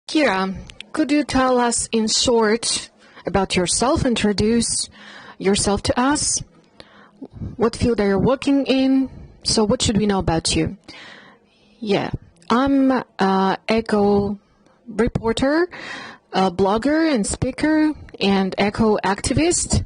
Kira, could you tell us in short about yourself, introduce yourself to us? What field are you working in? So what should we know about you? Yeah, I'm an eco reporter, a blogger and speaker, and eco activist.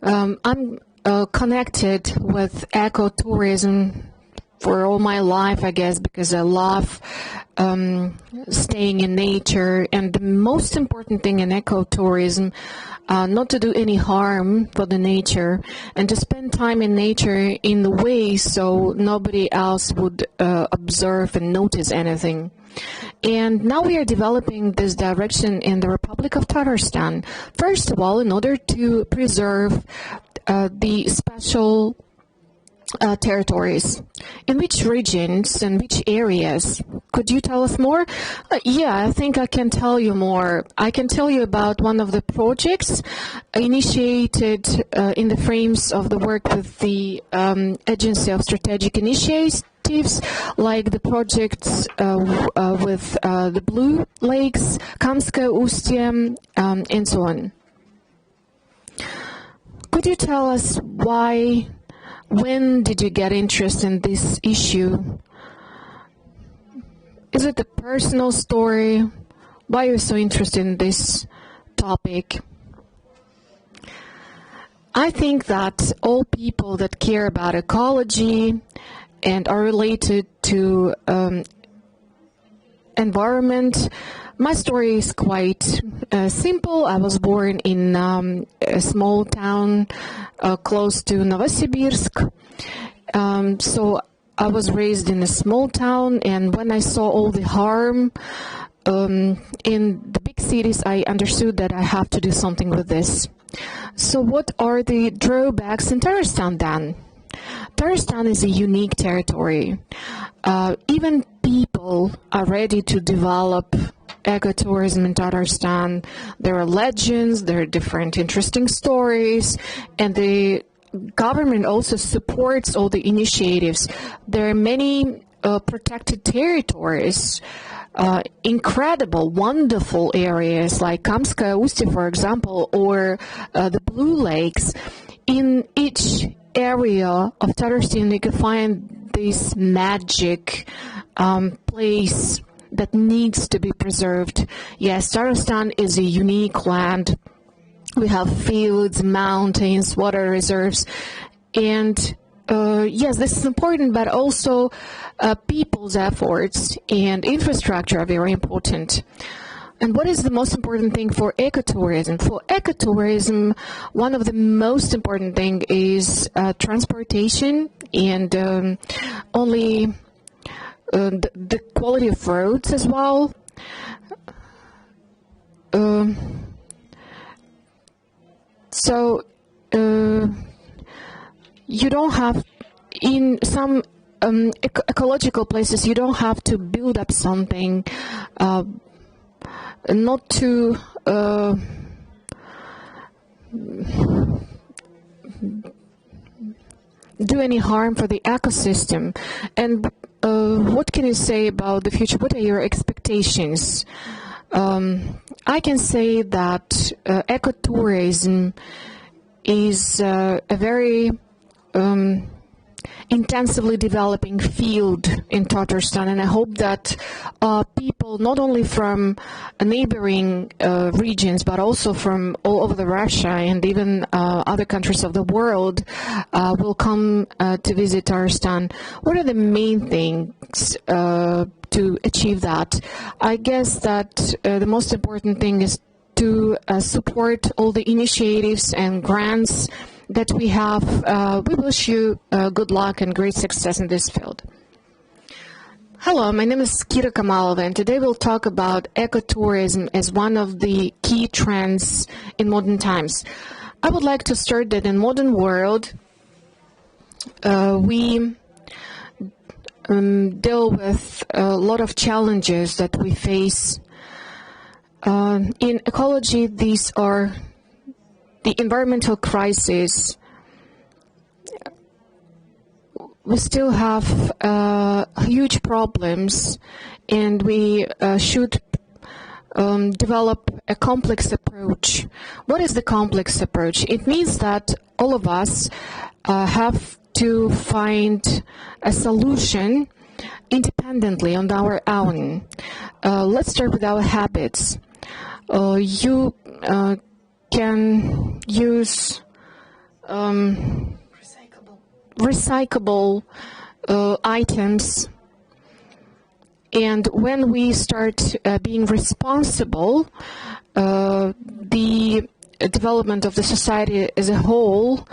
I'm connected with ecotourism for all my life, I guess, because I love staying in nature. And the most important thing in ecotourism, not to do any harm for the nature, and to spend time in nature in the way so nobody else would observe and notice anything. And now we are developing this direction in the Republic of Tatarstan. First of all, in order to preserve the special territories. In which regions and which areas? Could you tell us more? Yeah, I think I can tell you more. I can tell you about one of the projects initiated in the frames of the work with the Agency of Strategic Initiatives, like the projects with the Blue Lakes, Kamska, Ustye, and so on. Could you tell us why? When did you get interested in this issue? Is it a personal story? Why are you so interested in this topic? I think that all people that care about ecology and are related to environment. My story is quite simple. I was born in a small town close to Novosibirsk. So I was raised in a small town, and when I saw all the harm in the big cities, I understood that I have to do something with this. So what are the drawbacks in Tatarstan then? Tatarstan is a unique territory. Even people are ready to develop ecotourism in Tatarstan. There are legends, there are different interesting stories, and the government also supports all the initiatives. There are many protected territories, incredible, wonderful areas like Kamska, Ustye, for example, or the Blue Lakes. In each area of Tatarstan, you can find this magic place that needs to be preserved. Yes, Tatarstan is a unique land. We have fields, mountains, water reserves, and yes, this is important, but also people's efforts and infrastructure are very important. And what is the most important thing for ecotourism? For ecotourism, one of the most important thing is transportation and only the quality of roads as well. So you don't have, in some ecological places, you don't have to build up something not to do any harm for the ecosystem. And what can you say about the future? What are your expectations? I can say that ecotourism is a very intensively developing field in Tatarstan, and I hope that people, not only from neighboring regions, but also from all over the Russia and even other countries of the world, will come to visit Tatarstan. What are the main things to achieve that? I guess that the most important thing is to support all the initiatives and grants that we have. We wish you good luck and great success in this field. Hello, my name is Kamalova, and today we'll talk about ecotourism as one of the key trends in modern times. I would like to start that in modern world, we deal with a lot of challenges that we face. In ecology, these are the environmental crisis. We still have huge problems, and we should develop a complex approach. What is the complex approach? It means that all of us have to find a solution independently on our own. Let's start with our habits. You can use recyclable items, and when we start being responsible, the development of the society as a whole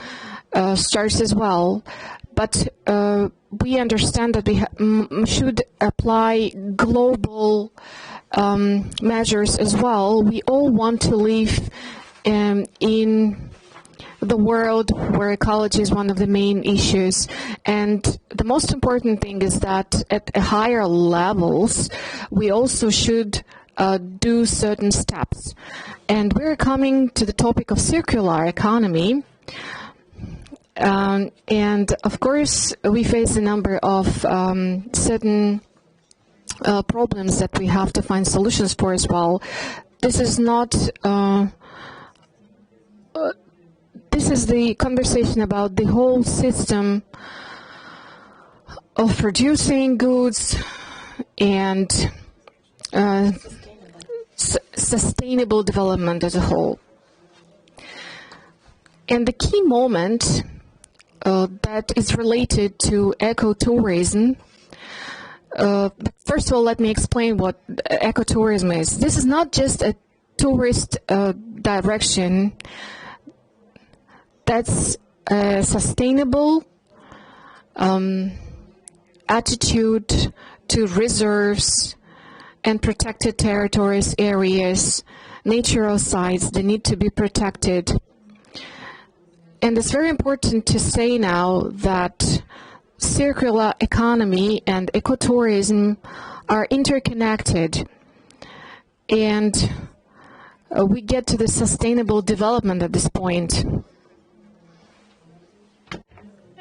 starts as well. But we understand that we should apply global measures as well. We all want to live in the world where ecology is one of the main issues. And the most important thing is that at higher levels, we also should do certain steps. And we're coming to the topic of circular economy. And of course, we face a number of certain problems that we have to find solutions for as well. This is not this is the conversation about the whole system of producing goods and sustainable development as a whole. And the key moment that is related to ecotourism. First of all, let me explain what ecotourism is. This is not just a tourist direction. That's a sustainable attitude to reserves and protected territories, areas, natural sites that need to be protected. And it's very important to say now that circular economy and ecotourism are interconnected. And we get to the sustainable development at this point.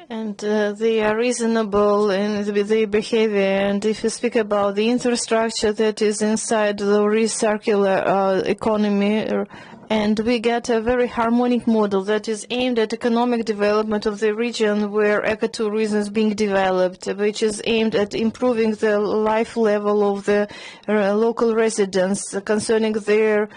And they are reasonable in their behavior. And if you speak about the infrastructure that is inside the recircular economy, and we get a very harmonic model that is aimed at economic development of the region where ecotourism is being developed, which is aimed at improving the life level of the local residents concerning their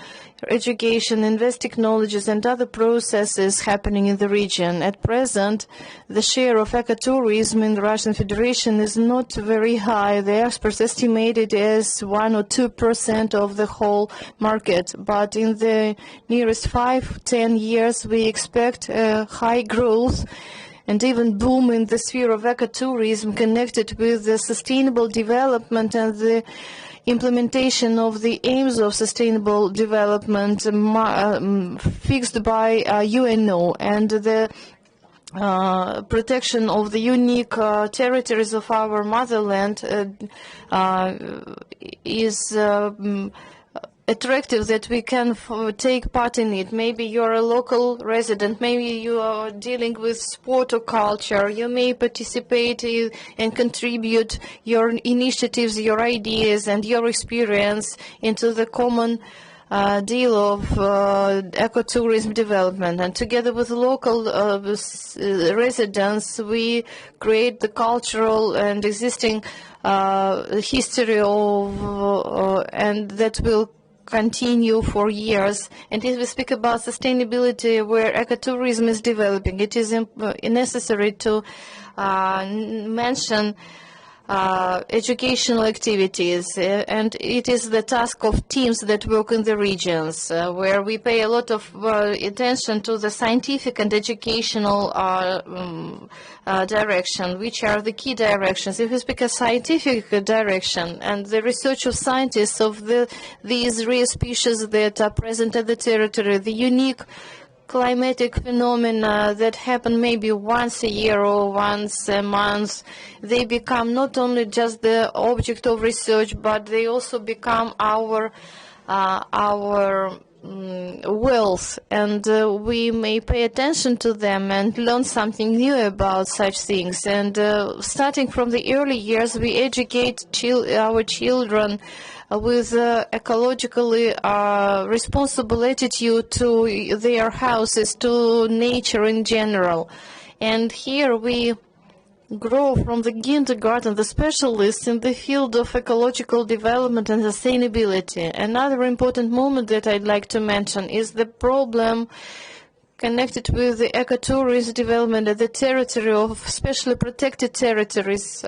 education, invest technologies, and other processes happening in the region. At present, the share of ecotourism in the Russian Federation is not very high. The experts estimate it as 1 or 2% of the whole market. But in the nearest 5-10 years, we expect high growth and even boom in the sphere of ecotourism connected with the sustainable development and the implementation of the aims of sustainable development fixed by UNO, and the protection of the unique territories of our motherland is attractive that we can take part in it. Maybe you're a local resident, maybe you are dealing with sport or culture, you may participate and contribute your initiatives, your ideas and your experience into the common deal of ecotourism development. And together with local residents, we create the cultural and existing history of and that will continue for years. And if we speak about sustainability where ecotourism is developing, it is necessary to mention educational activities, and it is the task of teams that work in the regions, where we pay a lot of attention to the scientific and educational direction, which are the key directions. If we speak of scientific direction and the research of scientists of these rare species that are present at the territory, the unique climatic phenomena that happen maybe once a year or once a month, they become not only just the object of research, but they also become our wealth, and we may pay attention to them and learn something new about such things. And starting from the early years, we educate our children with ecologically responsible attitude to their houses, to nature in general. And here we grow from the kindergarten the specialists in the field of ecological development and sustainability. Another important moment that I'd like to mention is the problem connected with the ecotourism development at the territory of specially protected territories.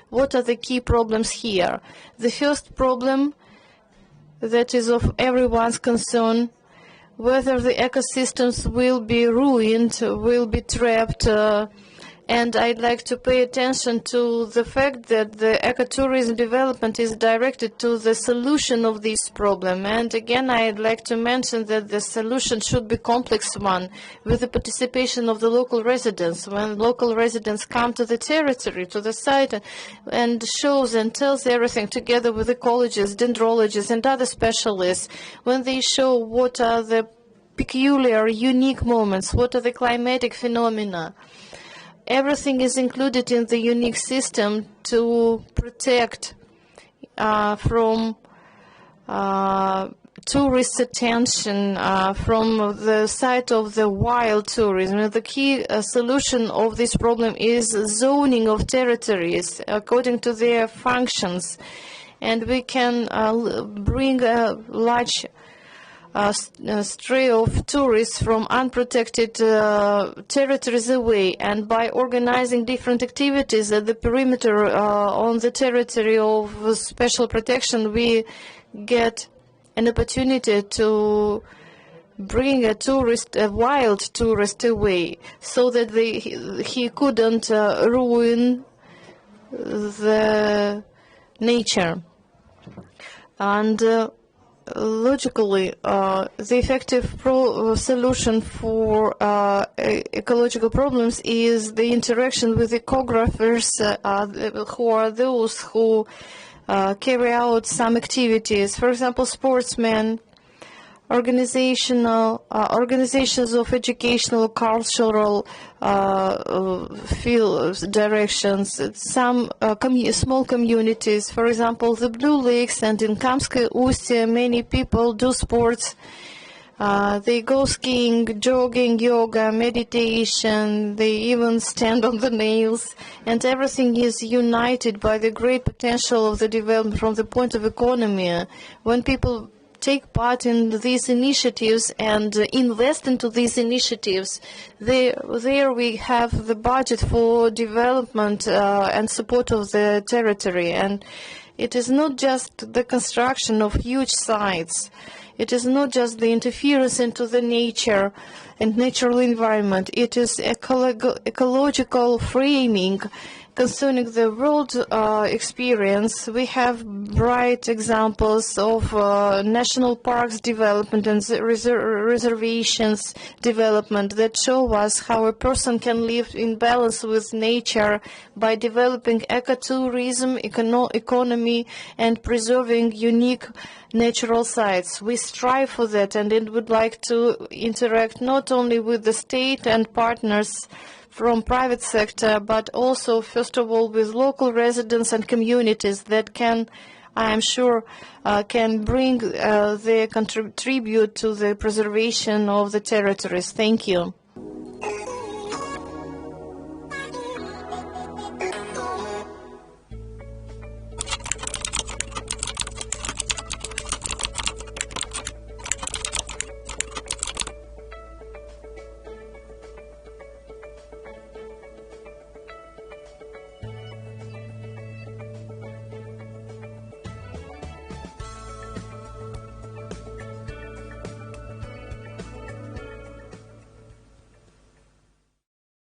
What are the key problems here? The first problem that is of everyone's concern, whether the ecosystems will be ruined, will be trapped, and I'd like to pay attention to the fact that the ecotourism development is directed to the solution of this problem. And again, I'd like to mention that the solution should be a complex one, with the participation of the local residents. When local residents come to the territory, to the site, and shows and tells everything together with ecologists, dendrologists, and other specialists, when they show what are the peculiar, unique moments, what are the climatic phenomena, everything is included in the unique system to protect from tourist attention from the side of the wild tourism. And the key solution of this problem is zoning of territories according to their functions. And we can bring a large stray of tourists from unprotected territories away, and by organizing different activities at the perimeter on the territory of special protection, we get an opportunity to bring a wild tourist away, so that he couldn't ruin the nature. And logically, the effective solution for ecological problems is the interaction with ecographers, who are those who carry out some activities. For example, sportsmen, organizations of educational, cultural fields, directions, some small communities. For example, the Blue Lakes and in Kamskaya Ustya, many people do sports. They go skiing, jogging, yoga, meditation. They even stand on the nails, and everything is united by the great potential of the development from the point of economy. When people take part in these initiatives and invest into these initiatives, there we have the budget for development and support of the territory. And it is not just the construction of huge sites. It is not just the interference into the nature and natural environment. It is ecological framing concerning the world experience. We have bright examples of national parks development and reservations development that show us how a person can live in balance with nature by developing ecotourism, economy, and preserving unique natural sites. We strive for that, and it would like to interact not only with the state and partners from private sector, but also, first of all, with local residents and communities that can, I am sure, can bring their contribute to the preservation of the territories. Thank you.